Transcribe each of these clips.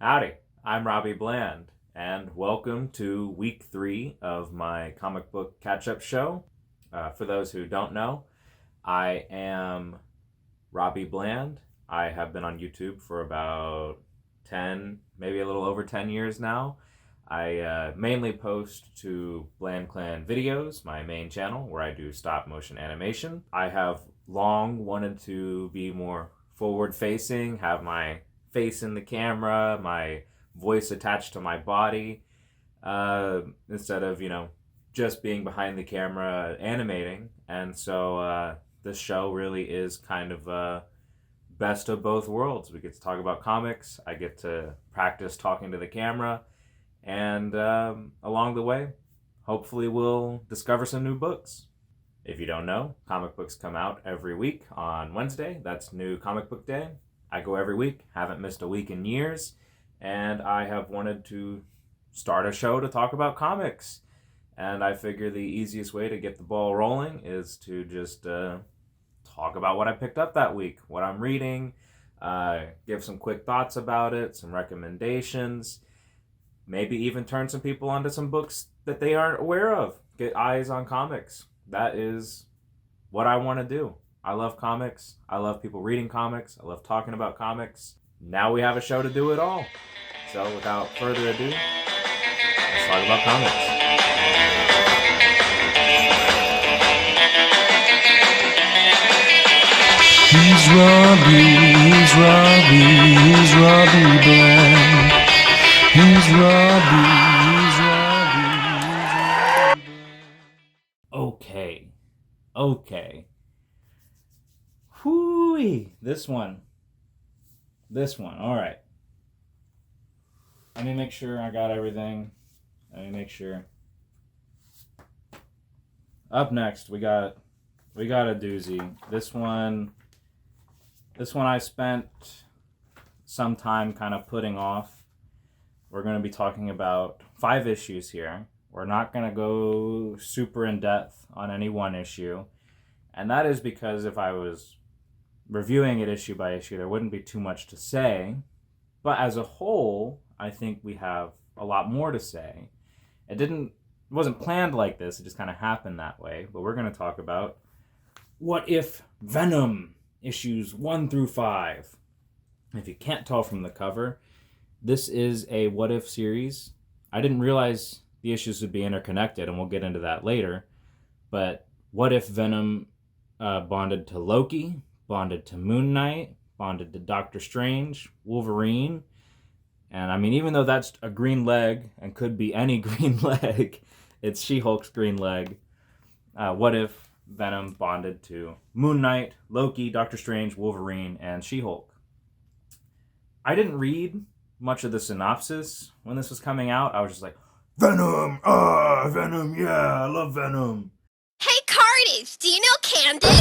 Howdy, I'm Robbie Bland, and welcome to week 3 of my comic book catch-up show. For those who don't know, I am Robbie Bland. I have been on YouTube for about 10, maybe a little over 10 years now. I mainly post to Bland Clan Videos, my main channel, where I do stop motion animation. I have long wanted to be more forward-facing, have my face in the camera, my voice attached to my body, instead of, just being behind the camera animating. And so this show really is kind of best of both worlds. We get to talk about comics, I get to practice talking to the camera, and along the way, hopefully we'll discover some new books. If you don't know, comic books come out every week on Wednesday. That's New Comic Book Day. I go every week, haven't missed a week in years, and I have wanted to start a show to talk about comics. And I figure the easiest way to get the ball rolling is to just talk about what I picked up that week, what I'm reading, give some quick thoughts about it, some recommendations, maybe even turn some people onto some books that they aren't aware of, get eyes on comics. That is what I want to do. I love comics. I love people reading comics. I love talking about comics. Now we have a show to do it all. So without further ado, let's talk about comics. He's Robbie Bland. He's Robbie Bland. Okay. Whoo-wee. This one. All right. Let me make sure I got everything. Let me make sure. Up next, we got a doozy. This one I spent some time kind of putting off. We're going to be talking about 5 issues here. We're not going to go super in depth on any one issue. And that is because if I was reviewing it issue by issue, there wouldn't be too much to say. But as a whole, I think we have a lot more to say. It wasn't planned like this, it just kind of happened that way. But we're going to talk about What If Venom, issues 1 through 5. If you can't tell from the cover, this is a What If series. I didn't realize the issues would be interconnected, and we'll get into that later. But what if Venom bonded to Loki, bonded to Moon Knight, bonded to Doctor Strange, Wolverine? And I mean, even though that's a green leg and could be any green leg, it's She-Hulk's green leg. What if Venom bonded to Moon Knight, Loki, Doctor Strange, Wolverine, and She-Hulk? I didn't read much of the synopsis when this was coming out. I was just like, Venom! Venom, yeah, I love Venom. Hey, Cartage, do you know Candace?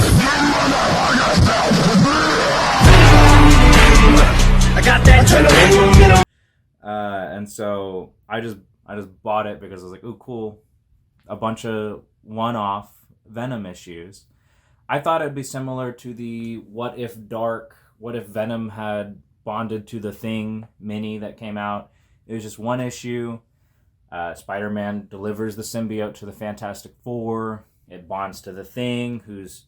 I got that. And so I just bought it because I was like, ooh, cool. A bunch of one-off Venom issues. I thought it'd be similar to the What If Venom had bonded to the Thing mini that came out. It was just one issue. Spider-Man delivers the symbiote to the Fantastic Four. It bonds to the Thing, who's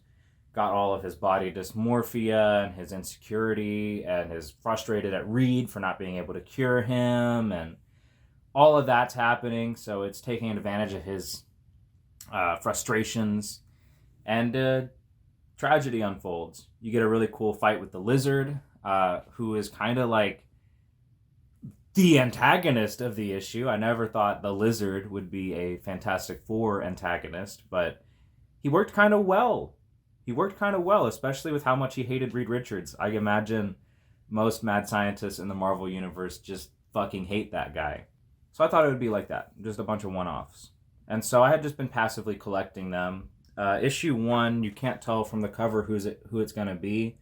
got all of his body dysmorphia and his insecurity and is frustrated at Reed for not being able to cure him, and all of that's happening. So it's taking advantage of his frustrations, and tragedy unfolds. You get a really cool fight with the Lizard, who is kind of like the antagonist of the issue. I never thought the Lizard would be a Fantastic Four antagonist, but he worked kind of well. Especially with how much he hated Reed Richards. I imagine most mad scientists in the Marvel Universe just fucking hate that guy. So I thought it would be like that, just a bunch of one-offs. And so I had just been passively collecting them. Issue 1, you can't tell from the cover who it's going to be.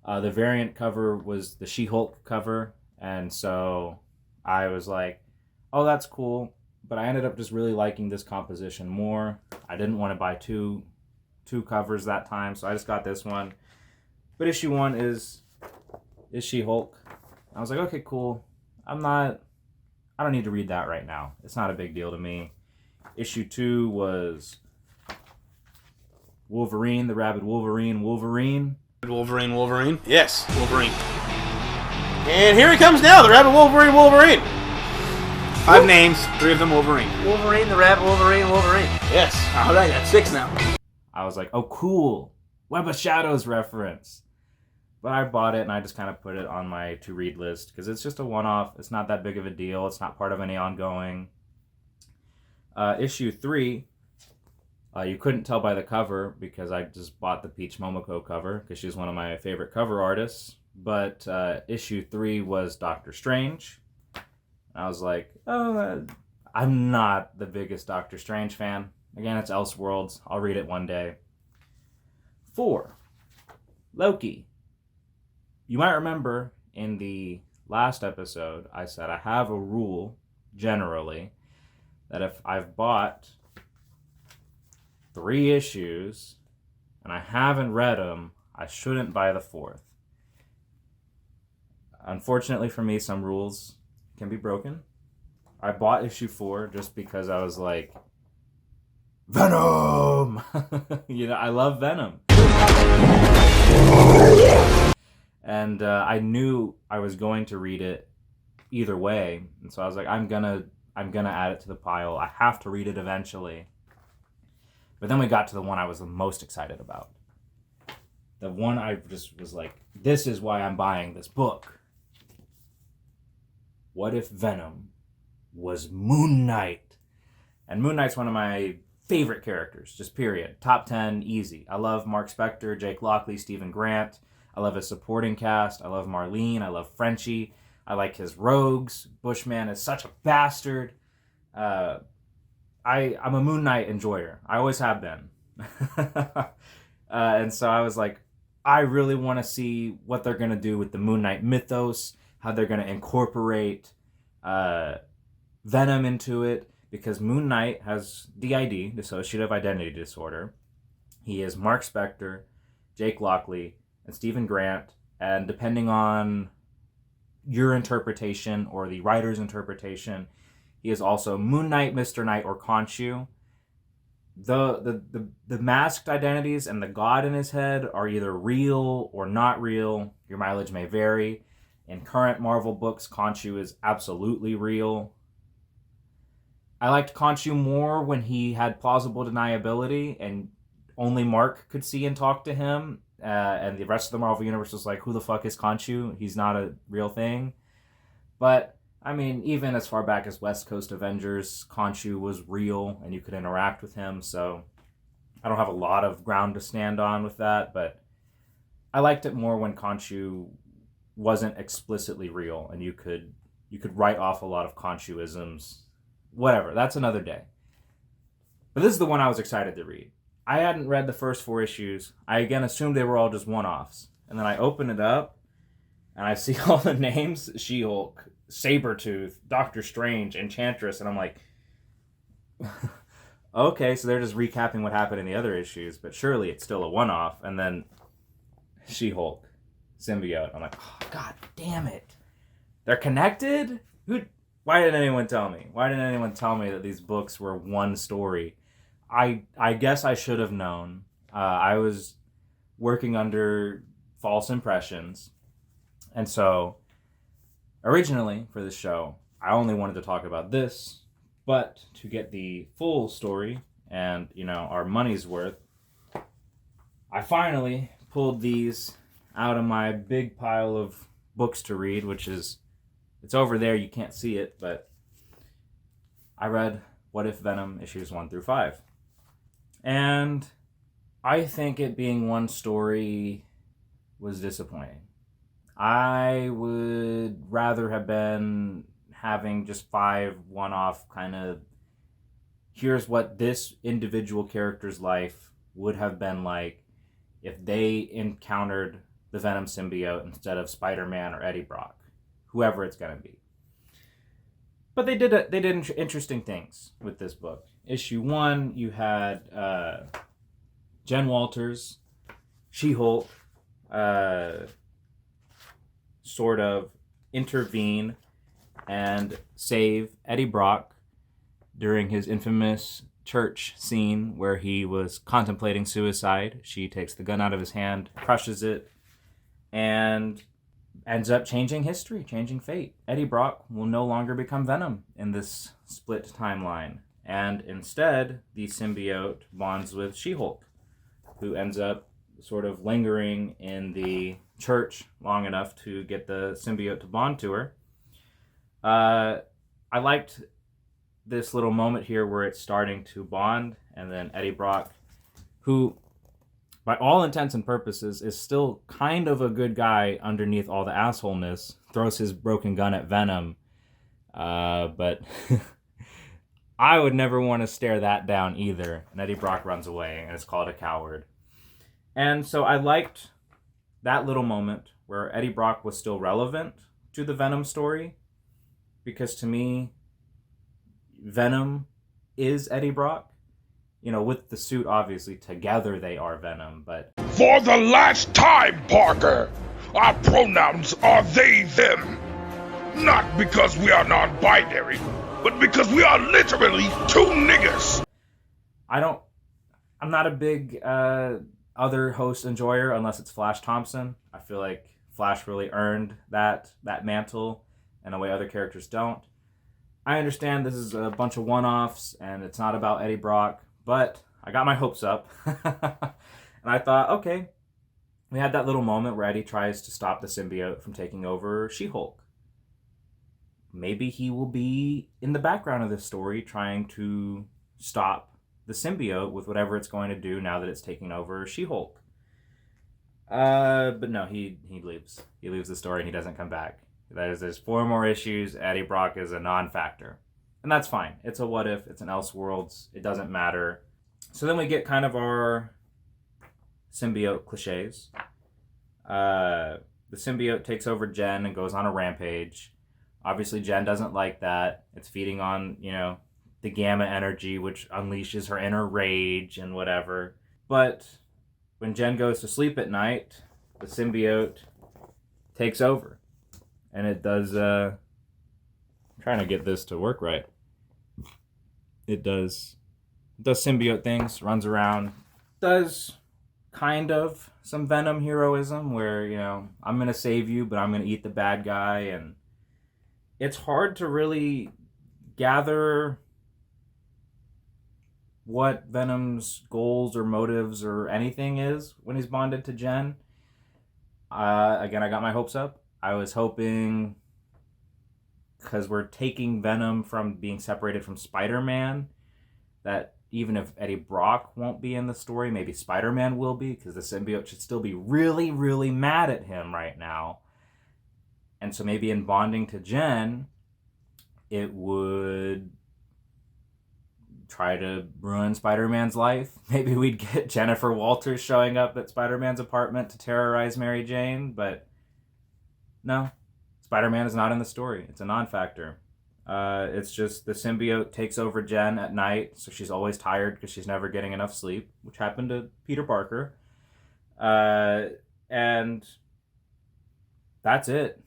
The variant cover was the She-Hulk cover, and so I was like, oh, that's cool. But I ended up just really liking this composition more. I didn't want to buy two covers that time, so I just got this one. But issue 1 is She-Hulk. I was like, okay, cool. I don't need to read that right now. It's not a big deal to me. Issue 2 was Wolverine, the Rabid Wolverine. Wolverine. Yes, Wolverine. And here he comes now, the Rabbit Wolverine. 5 names, 3 of them Wolverine. Wolverine, the Rabbit Wolverine. Yes. All right, that's 6 now. I was like, oh, cool. Web of Shadows reference. But I bought it and I just kind of put it on my to-read list because it's just a one-off. It's not that big of a deal. It's not part of any ongoing. Issue 3, you couldn't tell by the cover because I just bought the Peach Momoko cover because she's one of my favorite cover artists. But issue 3 was Doctor Strange. I was like, oh, I'm not the biggest Doctor Strange fan. Again, it's Elseworlds. I'll read it one day. 4, Loki. You might remember in the last episode, I said I have a rule, generally, that if I've bought 3 issues and I haven't read them, I shouldn't buy the 4th. Unfortunately for me, some rules can be broken. I bought issue 4 just because I was like, Venom! I love Venom. And I knew I was going to read it either way. And so I was like, I'm gonna add it to the pile. I have to read it eventually. But then we got to the one I was the most excited about. The one I just was like, this is why I'm buying this book. What if Venom was Moon Knight? And Moon Knight's one of my favorite characters, just period. Top 10, easy. I love Mark Spector, Jake Lockley, Stephen Grant. I love his supporting cast. I love Marlene. I love Frenchie. I like his rogues. Bushman is such a bastard. I'm a Moon Knight enjoyer. I always have been. And so I was like, I really want to see what they're going to do with the Moon Knight mythos, how they're going to incorporate Venom into it, because Moon Knight has DID, dissociative identity disorder. He is Mark Spector, Jake Lockley, and Stephen Grant, and depending on your interpretation or the writer's interpretation, he is also Moon Knight, Mr. Knight, or Khonshu. The masked identities and the god in his head are either real or not real. Your mileage may vary. In current Marvel books, Khonshu is absolutely real. I liked Khonshu more when he had plausible deniability and only Mark could see and talk to him. And the rest of the Marvel Universe was like, who the fuck is Khonshu? He's not a real thing. But, I mean, even as far back as West Coast Avengers, Khonshu was real and you could interact with him. So I don't have a lot of ground to stand on with that. But I liked it more when Khonshu wasn't explicitly real and you could write off a lot of Khonshuisms. Whatever, that's another day. But this is the one I was excited to read. I hadn't read the first 4 issues. I again assumed they were all just one-offs. And then I open it up, and I see all the names. She-Hulk, Sabretooth, Doctor Strange, Enchantress, and I'm like, okay, so they're just recapping what happened in the other issues, but surely it's still a one-off. And then She-Hulk, symbiote. I'm like, oh, god damn it. They're connected? Why didn't anyone tell me? Why didn't anyone tell me that these books were one story? I guess I should have known. I was working under false impressions. And so, originally, for this show, I only wanted to talk about this. But to get the full story and, our money's worth, I finally pulled these out of my big pile of books to read, which is, it's over there, you can't see it, but I read What If Venom issues 1 through 5. And I think it being one story was disappointing. I would rather have been having just 5 one-off kind of, here's what this individual character's life would have been like if they encountered the Venom symbiote instead of Spider-Man or Eddie Brock, whoever it's going to be. But they did interesting things with this book. Issue 1, you had Jen Walters, She-Hulk, sort of intervene and save Eddie Brock during his infamous church scene where he was contemplating suicide. She takes the gun out of his hand, crushes it, and ends up changing history, changing fate. Eddie Brock will no longer become Venom in this split timeline. And instead, the symbiote bonds with She-Hulk, who ends up sort of lingering in the church long enough to get the symbiote to bond to her. I liked this little moment here where it's starting to bond, and then Eddie Brock, who by all intents and purposes is still kind of a good guy underneath all the assholeness, throws his broken gun at Venom, but I would never want to stare that down either. And Eddie Brock runs away and is called a coward. And so I liked that little moment where Eddie Brock was still relevant to the Venom story, because to me, Venom is Eddie Brock. You know, with the suit, obviously, together they are Venom, but... For the last time, Parker, our pronouns are they, them. Not because we are non-binary, but because we are literally two niggas. I'm not a big other host enjoyer unless it's Flash Thompson. I feel like Flash really earned that mantle in a way other characters don't. I understand this is a bunch of one-offs and it's not about Eddie Brock, but I got my hopes up. And I thought, okay, we had that little moment where Eddie tries to stop the symbiote from taking over She-Hulk. Maybe he will be in the background of this story trying to stop the symbiote with whatever it's going to do now that it's taking over She-Hulk. But no, he leaves. He leaves the story and he doesn't come back. There's 4 more issues. Eddie Brock is a non-factor. And that's fine. It's a what if. It's an Elseworlds. It doesn't matter. So then we get kind of our symbiote cliches. The symbiote takes over Jen and goes on a rampage. Obviously, Jen doesn't like that. It's feeding on, the gamma energy, which unleashes her inner rage and whatever. But when Jen goes to sleep at night, the symbiote takes over. And it does, I'm trying to get this to work right. It does symbiote things, runs around, does kind of some Venom heroism where, I'm going to save you, but I'm going to eat the bad guy. And it's hard to really gather what Venom's goals or motives or anything is when he's bonded to Jen. Again, I got my hopes up. I was hoping, because we're taking Venom from being separated from Spider-Man, that even if Eddie Brock won't be in the story, maybe Spider-Man will be, because the symbiote should still be really, really mad at him right now. And so maybe in bonding to Jen, it would try to ruin Spider-Man's life. Maybe we'd get Jennifer Walters showing up at Spider-Man's apartment to terrorize Mary Jane, but no, Spider-Man is not in the story. It's a non-factor. It's just the symbiote takes over Jen at night, so she's always tired because she's never getting enough sleep, which happened to Peter Parker. And that's it.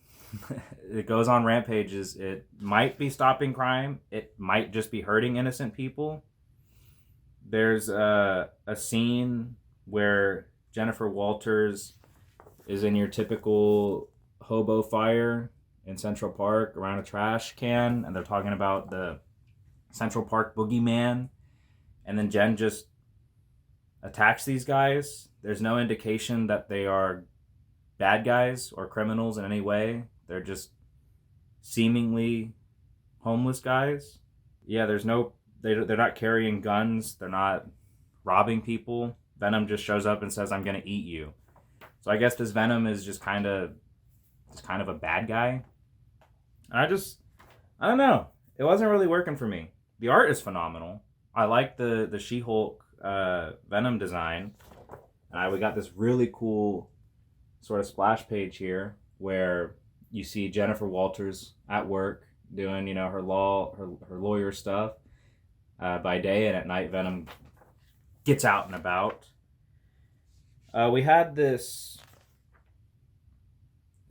It goes on rampages. It might be stopping crime. It might just be hurting innocent people. There's a scene where Jennifer Walters is in your typical hobo fire in Central Park around a trash can, and they're talking about the Central Park boogeyman, and then Jen just attacks these guys. There's no indication that they are bad guys or criminals in any way. They're just seemingly homeless guys. Yeah, they're not carrying guns. They're not robbing people. Venom just shows up and says, "I'm gonna eat you." So I guess this Venom is just kind of a bad guy. I don't know. It wasn't really working for me. The art is phenomenal. I like the She-Hulk Venom design. We got this really cool sort of splash page here where you see Jennifer Walters at work doing, her lawyer stuff by day, and at night Venom gets out and about. We had this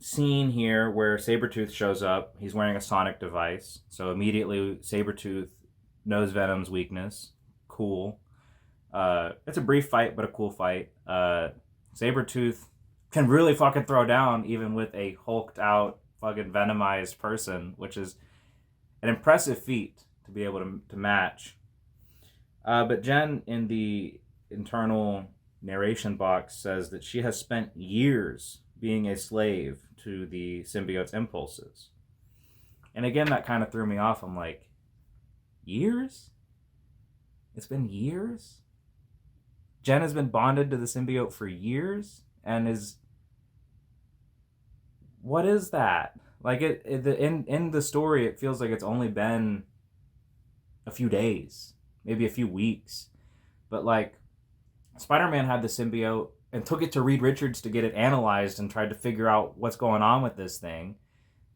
scene here where Sabretooth shows up. He's wearing a sonic device, so immediately Sabretooth knows Venom's weakness. Cool. It's a brief fight, but a cool fight. Sabretooth can really fucking throw down even with a hulked out fucking venomized person, which is an impressive feat to be able to match. But Jen, in the internal narration box, says that she has spent years being a slave to the symbiote's impulses. And again, that kind of threw me off. I'm like, years? It's been years? Jen has been bonded to the symbiote for years and is... What is that? Like, in the story, it feels like it's only been a few days, maybe a few weeks. But, like, Spider-Man had the symbiote and took it to Reed Richards to get it analyzed and tried to figure out what's going on with this thing.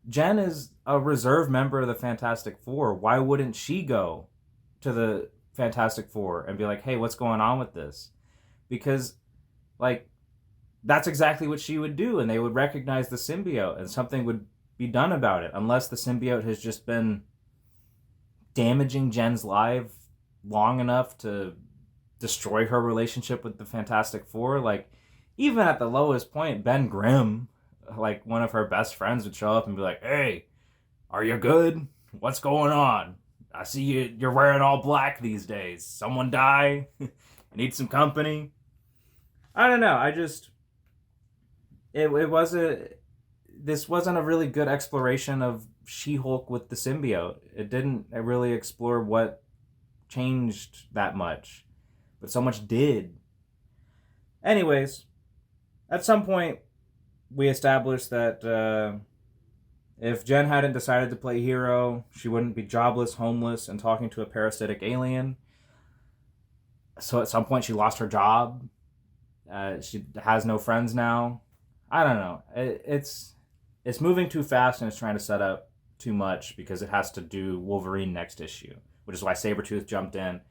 Jen is a reserve member of the Fantastic Four. Why wouldn't she go to the Fantastic Four and be like, hey, what's going on with this? Because, like, that's exactly what she would do, and they would recognize the symbiote, and something would be done about it, unless the symbiote has just been damaging Jen's life long enough to destroy her relationship with the Fantastic Four. Like, even at the lowest point, Ben Grimm, like one of her best friends, would show up and be like, hey, are you good? What's going on? I see you're wearing all black these days. Someone die? Need some company? I don't know. This wasn't a really good exploration of She-Hulk with the symbiote. It didn't really explore what changed that much. But so much did. Anyways, at some point, we established that if Jen hadn't decided to play hero, she wouldn't be jobless, homeless, and talking to a parasitic alien. So at some point, she lost her job. She has no friends now. I don't know. It's moving too fast, and it's trying to set up too much because it has to do Wolverine next issue, which is why Sabretooth jumped in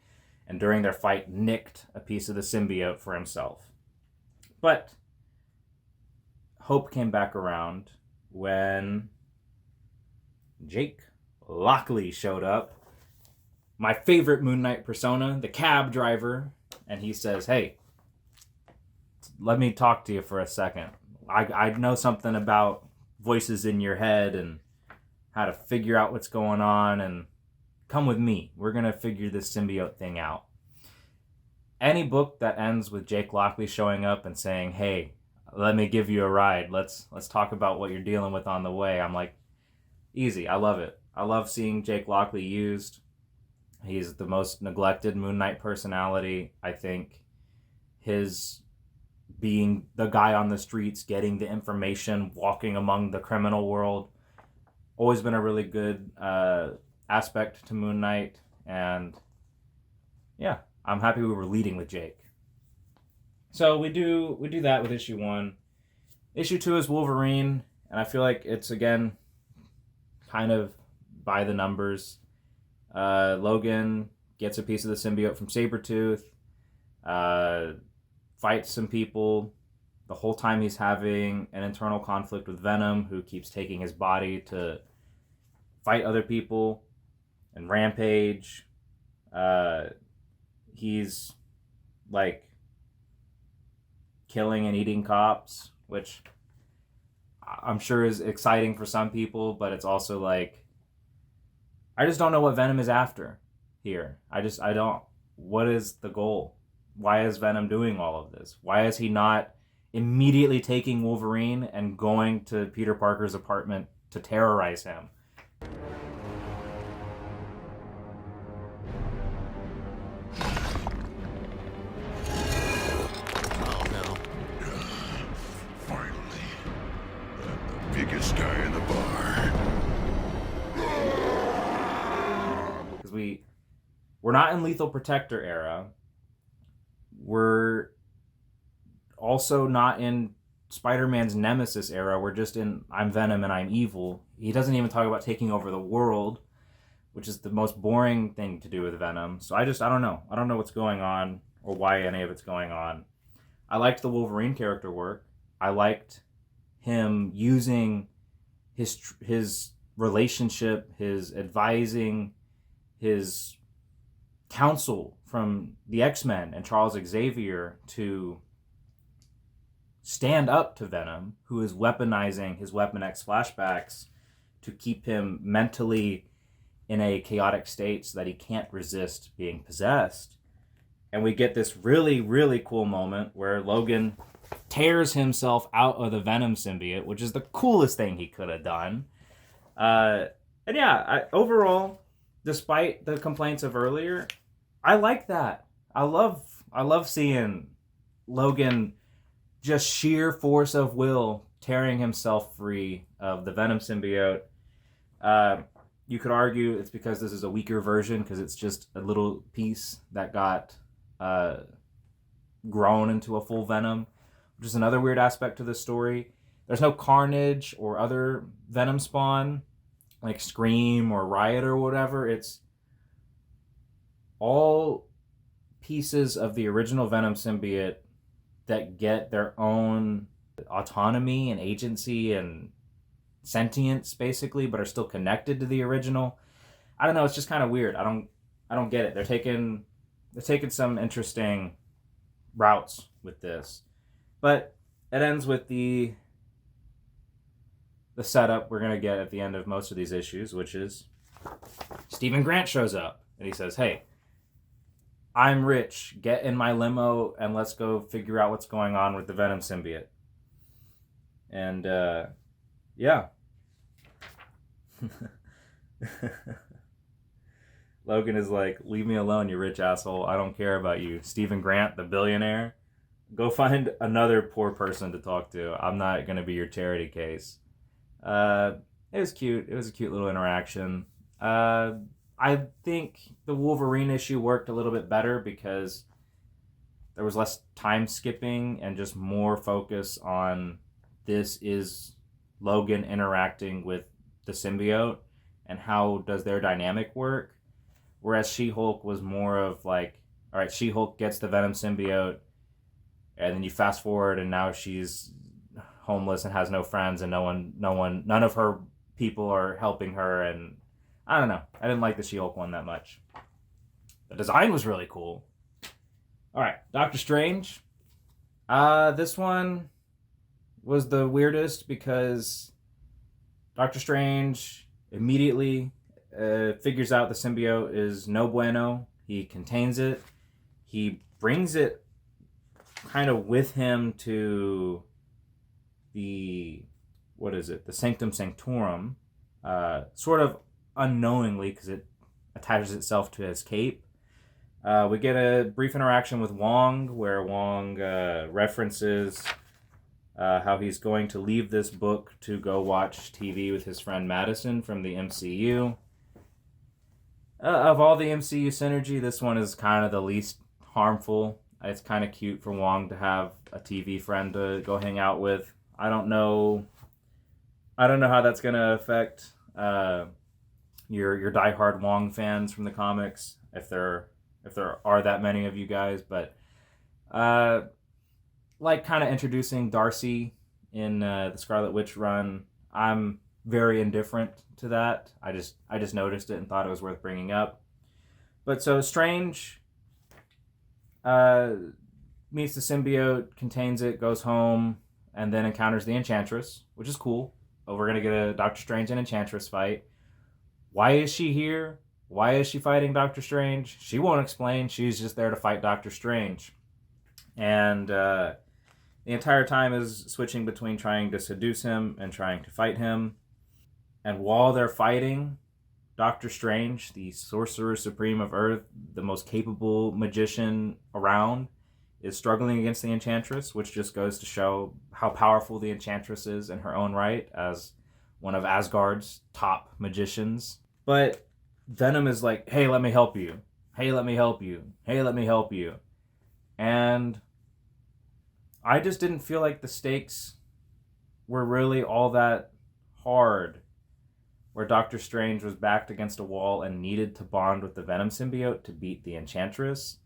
and during their fight nicked a piece of the symbiote for himself. But hope came back around when Jake Lockley showed up. My favorite Moon Knight persona, the cab driver, and he says, hey, let me talk to you for a second. I know something about voices in your head and how to figure out what's going on, and come with me. We're going to figure this symbiote thing out. Any book that ends with Jake Lockley showing up and saying, hey, let me give you a ride. Let's talk about what you're dealing with on the way. I'm like, easy. I love it. I love seeing Jake Lockley used. He's the most neglected Moon Knight personality. I think his being the guy on the streets, getting the information, walking among the criminal world, always been a really good aspect to Moon Knight. And yeah, I'm happy we were leading with Jake. So we do that with issue 1. Issue 2 is Wolverine, and I feel like it's, again, kind of by the numbers. Logan gets a piece of the symbiote from Sabretooth, fights some people. The whole time he's having an internal conflict with Venom, who keeps taking his body to fight other people and rampage. He's, like, killing and eating cops, which I'm sure is exciting for some people, but it's also like, I just don't know what Venom is after here. I don't. What is the goal? Why is Venom doing all of this? Why is he not immediately taking Wolverine and going to Peter Parker's apartment to terrorize him? Finally, the biggest guy in the bar. Because we're not in Lethal Protector era. We're also not in Spider-Man's Nemesis era. We're just in I'm Venom and I'm evil. He doesn't even talk about taking over the world, which is the most boring thing to do with Venom. So I don't know. I don't know what's going on or why any of it's going on. I liked the Wolverine character work. I liked him using his relationship, his advising, his counsel from the X-Men and Charles Xavier to stand up to Venom, who is weaponizing his Weapon X flashbacks to keep him mentally in a chaotic state so that he can't resist being possessed. And we get this really, really cool moment where Logan tears himself out of the Venom symbiote, which is the coolest thing he could have done. And yeah, overall, despite the complaints of earlier, I like that. I love seeing Logan just sheer force of will tearing himself free of the Venom symbiote. You could argue it's because this is a weaker version because it's just a little piece that got grown into a full Venom, which is another weird aspect to this story. There's no Carnage or other Venom spawn, like Scream or Riot or whatever. It's all pieces of the original Venom symbiote that get their own autonomy and agency and sentience, basically, but are still connected to the original. I don't know. It's just kind of weird. I don't get it. They're taking some interesting routes with this, but it ends with the setup we're gonna get at the end of most of these issues, which is Stephen Grant shows up and he says, "Hey, I'm rich. Get in my limo and let's go figure out what's going on with the Venom symbiote." And yeah. Logan is like, "Leave me alone, you rich asshole. I don't care about you. Stephen Grant, the billionaire. Go find another poor person to talk to. I'm not going to be your charity case." It was cute. It was a cute little interaction. I think the Wolverine issue worked a little bit better because there was less time skipping and just more focus on this is Logan interacting with the symbiote and how does their dynamic work. Whereas She-Hulk was more of like, all right, She-Hulk gets the Venom symbiote and then you fast forward and now she's homeless and has no friends and none of her people are helping her, and I don't know. I didn't like the She-Hulk one that much. The design was really cool. All right, Doctor Strange. This one was the weirdest because Doctor Strange immediately figures out the symbiote is no bueno. He contains it. He brings it kind of with him to the Sanctum Sanctorum, sort of unknowingly because it attaches itself to his cape. We get a brief interaction with Wong where Wong references how he's going to leave this book to go watch TV with his friend Madison from the MCU. Of all the MCU synergy, this one is kind of the least harmful. It's kind of cute for Wong to have a TV friend to go hang out with. I don't know how that's gonna affect your diehard Wong fans from the comics, if there are that many of you guys, but like kind of introducing Darcy in the Scarlet Witch run, I'm very indifferent to that. I just noticed it and thought it was worth bringing up. But so Strange meets the symbiote, contains it, goes home, and then encounters the Enchantress, which is cool. Oh, we're gonna get a Doctor Strange and Enchantress fight. Why is she here? Why is she fighting Doctor Strange? She won't explain. She's just there to fight Doctor Strange. And the entire time is switching between trying to seduce him and trying to fight him. And while they're fighting, Doctor Strange, the Sorcerer Supreme of Earth, the most capable magician around, is struggling against the Enchantress, which just goes to show how powerful the Enchantress is in her own right as one of Asgard's top magicians. But Venom is like, "Hey, let me help you. Hey, let me help you. Hey, let me help you." And I just didn't feel like the stakes were really all that hard, where Doctor Strange was backed against a wall and needed to bond with the Venom symbiote to beat the Enchantress.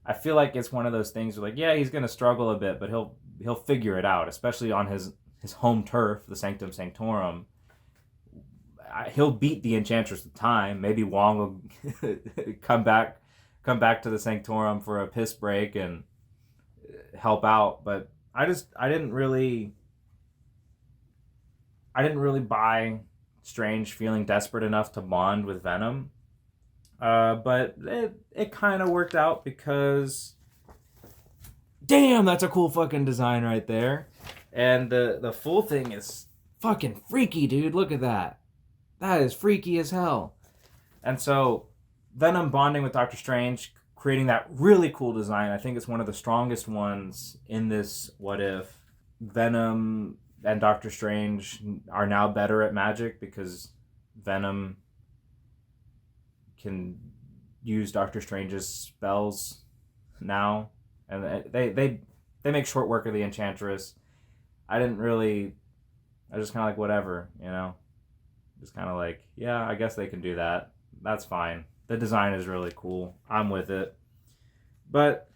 I feel like it's one of those things where, like, yeah, he's going to struggle a bit, but he'll figure it out, especially on his his home turf, the Sanctum Sanctorum, he'll beat the Enchantress with time. Maybe Wong will come back to the Sanctorum for a piss break and help out. But I didn't really buy Strange feeling desperate enough to bond with Venom. But it kind of worked out because, damn, that's a cool fucking design right there. And the full thing is fucking freaky, dude. Look at that. That is freaky as hell. And so Venom bonding with Doctor Strange, creating that really cool design. I think it's one of the strongest ones in this What If. Venom and Doctor Strange are now better at magic because Venom can use Doctor Strange's spells now. And they make short work of the Enchantress. I just kind of like, whatever, you know? Just kind of like, yeah, I guess they can do that. That's fine. The design is really cool. I'm with it. But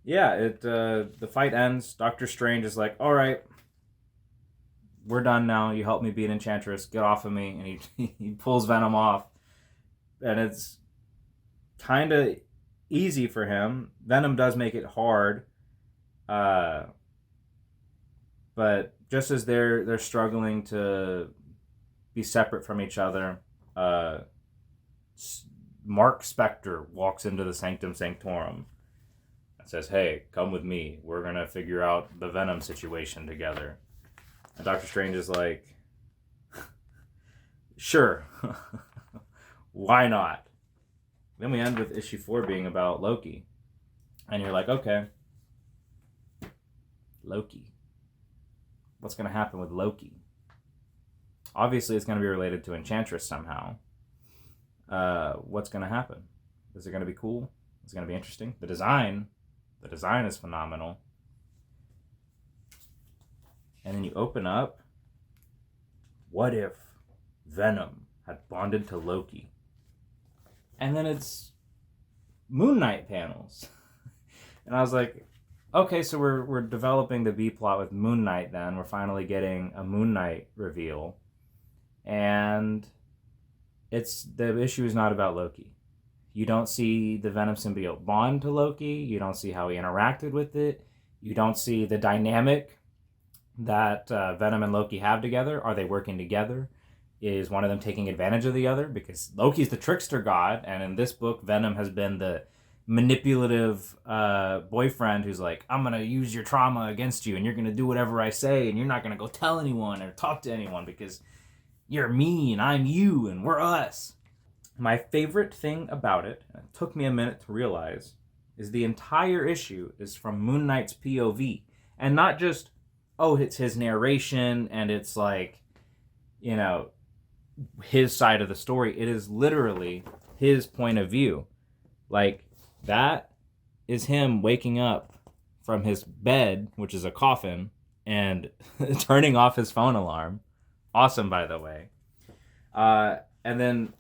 yeah, the fight ends. Doctor Strange is like, all right, we're done now. You helped me beat Enchantress. Get off of me. And he pulls Venom off. And it's kind of easy for him. Venom does make it hard. But just as they're struggling to be separate from each other, Mark Spector walks into the Sanctum Sanctorum and says, hey, come with me. We're going to figure out the Venom situation together. And Doctor Strange is like, sure. Why not? Then we end with issue 4 being about Loki. And you're like, okay. Loki. What's going to happen with Loki? Obviously, it's going to be related to Enchantress somehow. What's going to happen? Is it going to be cool? Is it going to be interesting? The design is phenomenal. And then you open up. What if Venom had bonded to Loki? And then it's Moon Knight panels. And I was like, okay, so we're developing the B plot with Moon Knight then. We're finally getting a Moon Knight reveal. And the issue is not about Loki. You don't see the Venom symbiote bond to Loki. You don't see how he interacted with it. You don't see the dynamic that Venom and Loki have together. Are they working together? Is one of them taking advantage of the other? Because Loki's the trickster god, and in this book, Venom has been the manipulative boyfriend who's like, I'm going to use your trauma against you, and you're going to do whatever I say, and you're not going to go tell anyone or talk to anyone because you're me, and I'm you, and we're us. My favorite thing about it, and it took me a minute to realize, is the entire issue is from Moon Knight's POV. And not just, oh, it's his narration, and it's like, you know, his side of the story. It is literally his point of view. Like, that is him waking up from his bed, which is a coffin, and turning off his phone alarm. Awesome, by the way. And then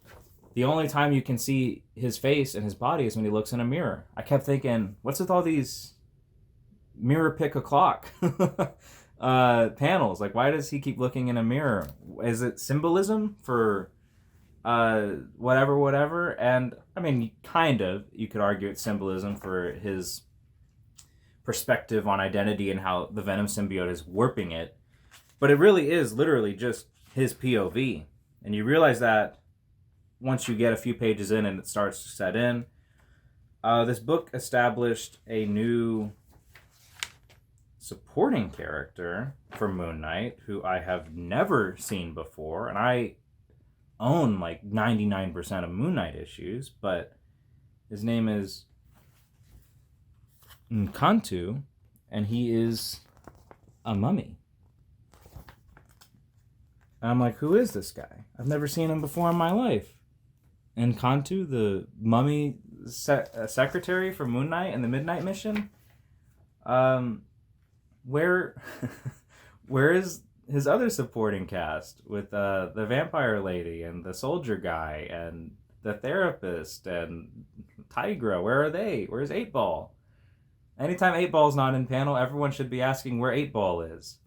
the only time you can see his face and his body is when he looks in a mirror. I kept thinking, what's with all these mirror pick a clock panels? Like, why does he keep looking in a mirror? Is it symbolism for whatever? And I mean, kind of, you could argue it's symbolism for his perspective on identity and how the Venom symbiote is warping it. But it really is literally just his POV. And you realize that once you get a few pages in and it starts to set in. This book established a new supporting character for Moon Knight, who I have never seen before. And I own like 99% of Moon Knight issues, but his name is Nkantu, and he is a mummy. And I'm like, who is this guy? I've never seen him before in my life. Nkantu, the mummy secretary for Moon Knight and the Midnight Mission. Where is his other supporting cast with the vampire lady and the soldier guy and the therapist and Tigra? Where are they? Where's 8 Ball? Anytime 8 Ball's not in panel, everyone should be asking where 8 Ball is.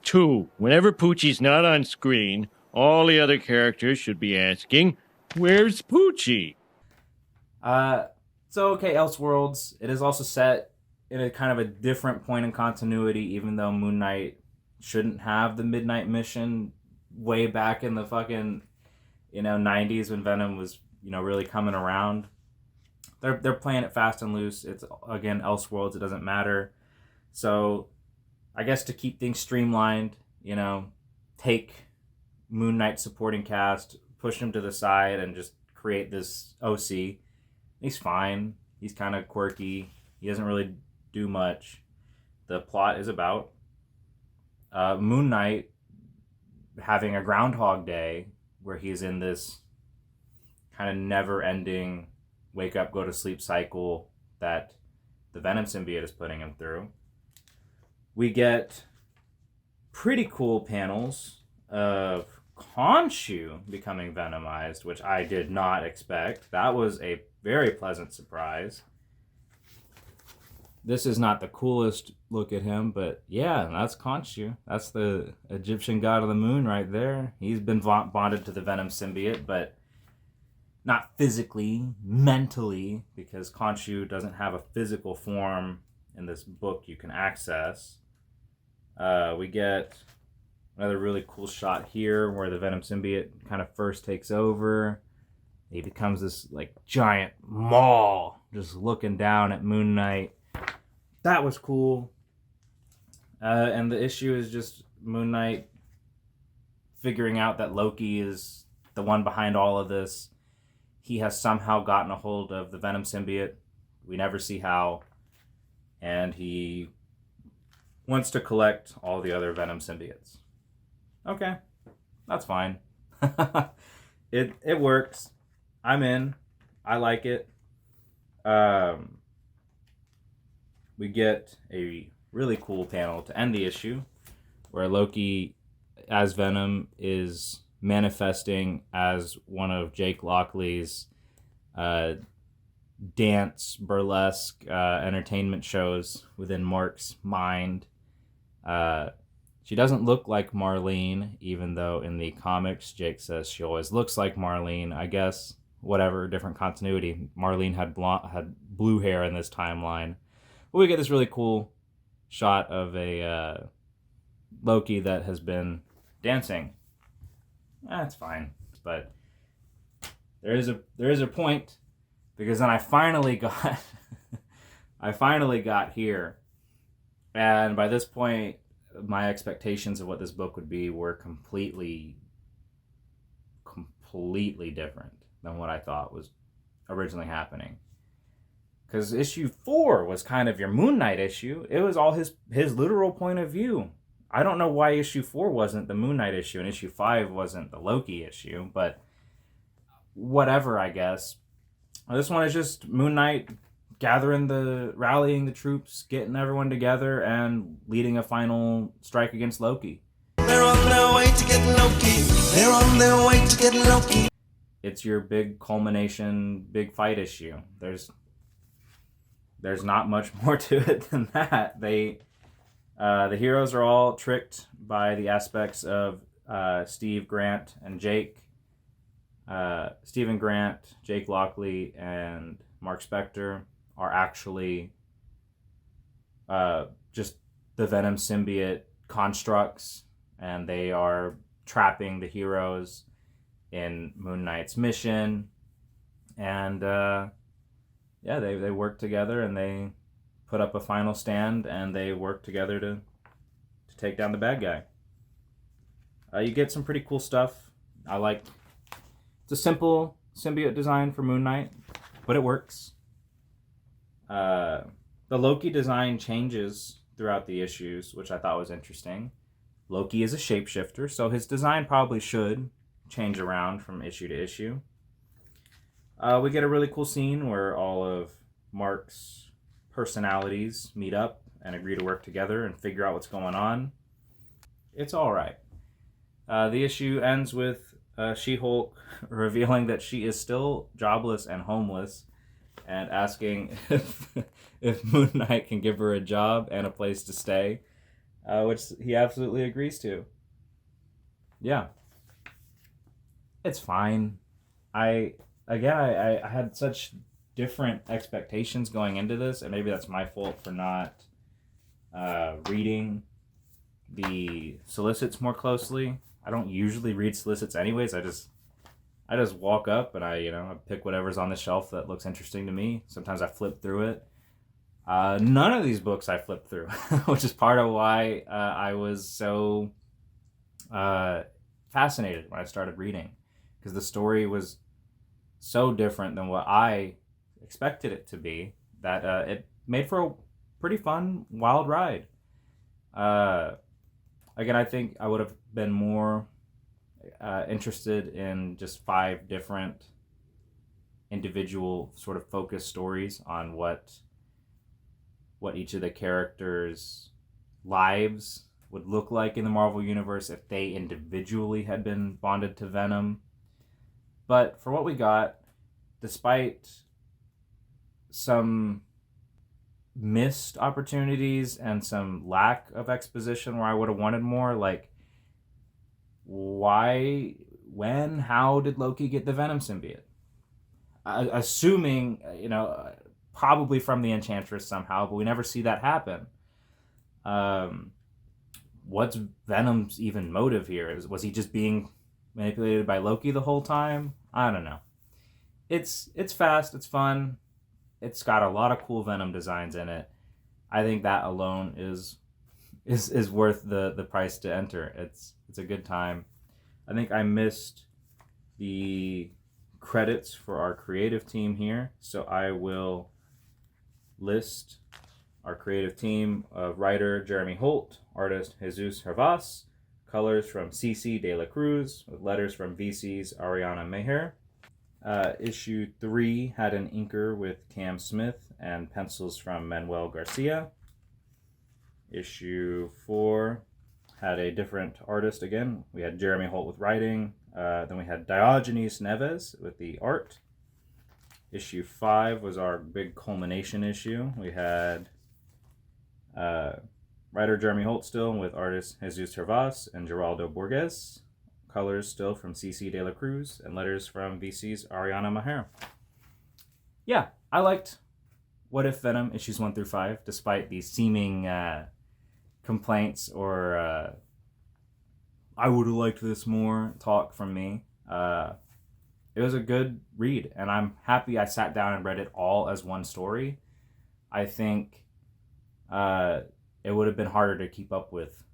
2. Whenever Poochie's not on screen, all the other characters should be asking, "Where's Poochie?" So okay, Elseworlds. It is also set in a kind of a different point in continuity, even though Moon Knight shouldn't have the Midnight Mission way back in the fucking 90s when Venom was really coming around. They're playing it fast and loose. It's again Elseworlds. It doesn't matter. So I guess to keep things streamlined, take Moon Knight supporting cast, push him to the side, and just create this OC. He's fine. He's kind of quirky. He doesn't really do much. The plot is about Moon Knight having a Groundhog Day where he's in this kind of never-ending wake up, go to sleep cycle that the Venom symbiote is putting him through. We get pretty cool panels of Khonshu becoming Venomized, which I did not expect. That was a very pleasant surprise. This is not the coolest look at him, but yeah, that's Khonshu. That's the Egyptian god of the moon right there. He's been bonded to the Venom symbiote, but not physically, mentally, because Khonshu doesn't have a physical form in this book you can access. We get another really cool shot here where the Venom symbiote kind of first takes over. He becomes this giant maw just looking down at Moon Knight. That was cool. And the issue is just Moon Knight figuring out that Loki is the one behind all of this. He has somehow gotten a hold of the Venom symbiote. We never see how. And he wants to collect all the other Venom symbiotes. Okay, that's fine. It works. I'm in. I like it. We get a really cool panel to end the issue where Loki, as Venom, is manifesting as one of Jake Lockley's dance burlesque entertainment shows within Mark's mind. She doesn't look like Marlene, even though in the comics Jake says she always looks like Marlene. I guess whatever, different continuity. Marlene had blue hair in this timeline. But we get this really cool shot of a Loki that has been dancing. That's fine, but there is a point, because then I finally got here, and by this point my expectations of what this book would be were completely different than what I thought was originally happening. Because issue 4 was kind of your Moon Knight issue. It was all his literal point of view. I don't know why issue 4 wasn't the Moon Knight issue and issue 5 wasn't the Loki issue, but whatever, I guess. This one is just Moon Knight rallying the troops, getting everyone together, and leading a final strike against Loki. They're on their way to get Loki. They're on their way to get Loki. It's your big culmination, big fight issue. There's not much more to it than that. The heroes are all tricked by the aspects of Steve, Grant, and Jake. Stephen Grant, Jake Lockley, and Mark Spector are actually just the Venom symbiote constructs, and they are trapping the heroes in Moon Knight's mission. And they work together, and they put up a final stand, and they work together to take down the bad guy. You get some pretty cool stuff. It's a simple symbiote design for Moon Knight, but it works. The Loki design changes throughout the issues, which I thought was interesting. Loki is a shapeshifter, so his design probably should change around from issue to issue. We get a really cool scene where all of Mark's personalities meet up and agree to work together and figure out what's going on. It's all right. The issue ends with She-Hulk revealing that she is still jobless and homeless, and asking if Moon Knight can give her a job and a place to stay. which he absolutely agrees to. Yeah. It's fine. I had such different expectations going into this, and maybe that's my fault for not reading the solicits more closely. I don't usually read solicits anyways. I just walk up and I pick whatever's on the shelf that looks interesting to me. Sometimes I flip through it. None of these books I flipped through, which is part of why I was so fascinated when I started reading, because the story was so different than what I expected it to be that it made for a pretty fun, wild ride. Again, I think I would have been more interested in just 5 different individual sort of focused stories on what each of the characters' lives would look like in the Marvel Universe if they individually had been bonded to Venom. But for what we got, despite some missed opportunities and some lack of exposition where I would have wanted more, like, why, when, how did Loki get the Venom symbiote? Assuming, probably from the Enchantress somehow, but we never see that happen. What's Venom's even motive here? Was he just being manipulated by Loki the whole time? I don't know. It's fast, it's fun, it's got a lot of cool Venom designs in it. I think that alone is worth the price to enter. It's a good time. I think I missed the credits for our creative team here, so I will list our creative team of writer Jeremy Holt, artist Jesus Hervas, colors from CC De La Cruz, with letters from VC's Ariana Meher. Issue 3 had an inker with Cam Smith and pencils from Manuel Garcia. Issue 4 had a different artist again. We had Jeremy Holt with writing. Then we had Diogenes Neves with the art. Issue 5 was our big culmination issue. We had writer Jeremy Holt still with artist Jesus Hervas and Geraldo Borges. Colors still from CC De La Cruz and letters from VC's Ariana Maher. Yeah, I liked What If Venom issues 1 through 5, despite the seeming complaints or I would have liked this more talk from me. It was a good read, and I'm happy I sat down and read it all as one story. I think it would have been harder to keep up with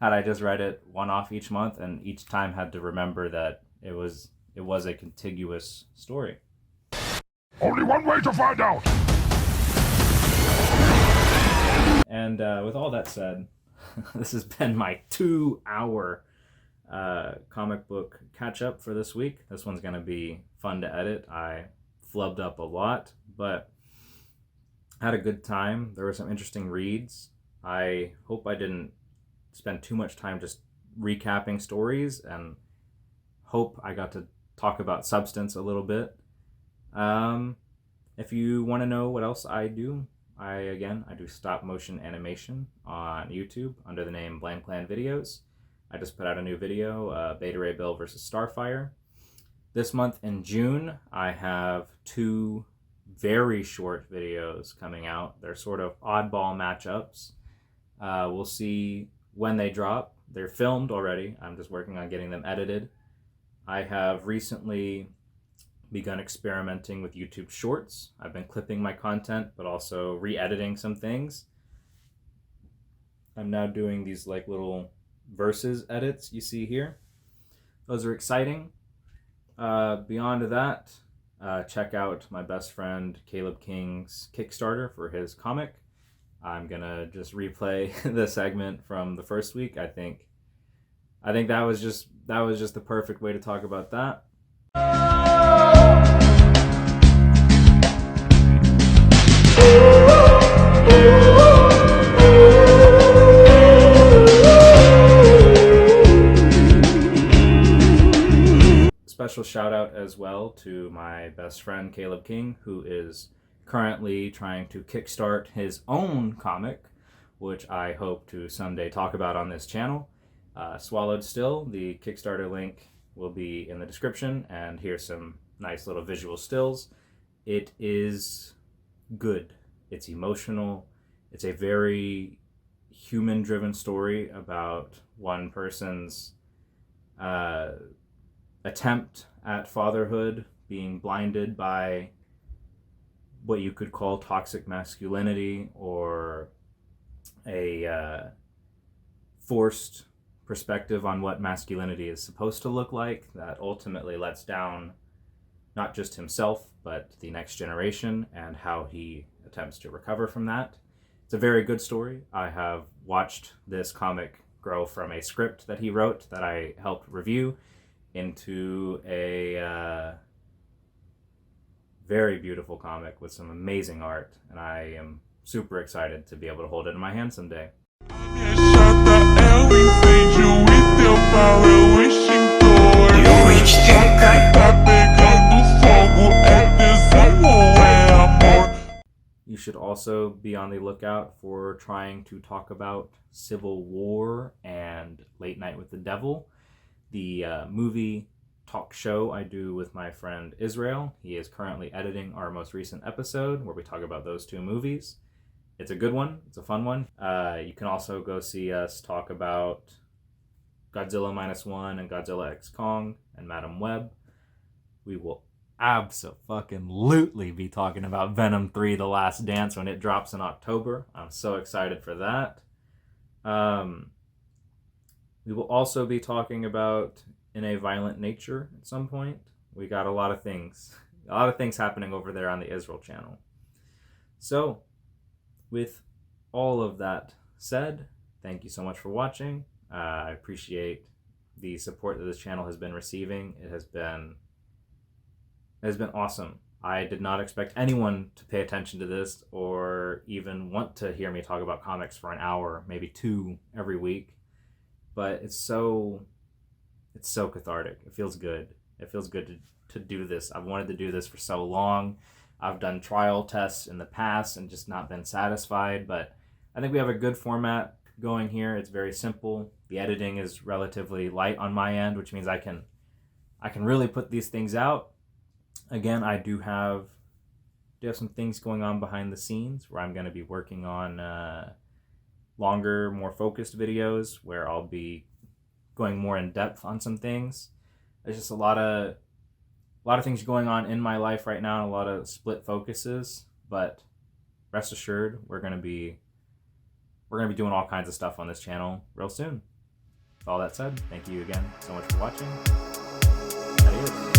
had I just read it one off each month and each time had to remember that it was a contiguous story. Only one way to find out! And with all that said, this has been my 2-hour comic book catch-up for this week. This one's going to be fun to edit. I flubbed up a lot, but had a good time. There were some interesting reads. I hope I didn't spend too much time just recapping stories, and hope I got to talk about substance a little bit. If you want to know what else I do, I do stop motion animation on YouTube under the name Bland Clan Videos. I just put out a new video, Beta Ray Bill versus Starfire. This month in June, I have 2 very short videos coming out. They're sort of oddball matchups. We'll see when they drop. They're filmed already. I'm just working on getting them edited. I have recently begun experimenting with YouTube Shorts. I've been clipping my content, but also re-editing some things. I'm now doing these like little verses edits you see here. Those are exciting. Beyond that, check out my best friend Caleb King's Kickstarter for his comic. I'm gonna just replay the segment from the first week. I think that was just the perfect way to talk about that. Special shout out as well to my best friend Caleb King, who is currently trying to kickstart his own comic, which I hope to someday talk about on this channel. Swallowed Still, the Kickstarter link will be in the description, and here's some nice little visual stills. It is good. It's emotional. It's a very human-driven story about one person's attempt at fatherhood, being blinded by what you could call toxic masculinity, or a forced perspective on what masculinity is supposed to look like that ultimately lets down not just himself but the next generation, and how he attempts to recover from that. It's a very good story. I have watched this comic grow from a script that he wrote that I helped review into a very beautiful comic with some amazing art, and I am super excited to be able to hold it in my hand someday. You should also be on the lookout for trying to talk about Civil War and Late Night with the Devil, the movie talk show I do with my friend Israel. He is currently editing our most recent episode where we talk about those two movies. It's a good one. It's a fun one. You can also go see us talk about Godzilla -1 and Godzilla X Kong and Madam Web. We will abso-fucking-lutely be talking about Venom 3: The Last Dance when it drops in October. I'm so excited for that. We will also be talking about In a Violent Nature at some point. We got a lot of things happening over there on the Israel channel. So, with all of that said, thank you so much for watching. I appreciate the support that this channel has been receiving. It has been awesome. I did not expect anyone to pay attention to this or even want to hear me talk about comics for an hour, maybe 2 every week. But it's so cathartic. It feels good. It feels good to do this. I've wanted to do this for so long. I've done trial tests in the past and just not been satisfied, but I think we have a good format going here. It's very simple. The editing is relatively light on my end, which means I can really put these things out. Again, I do have some things going on behind the scenes where I'm going to be working on longer, more focused videos where I'll be going more in depth on some things. There's just a lot of things going on in my life right now, a lot of split focuses, but rest assured we're going to be doing all kinds of stuff on this channel real soon. With all that said, thank you again so much for watching. Adios.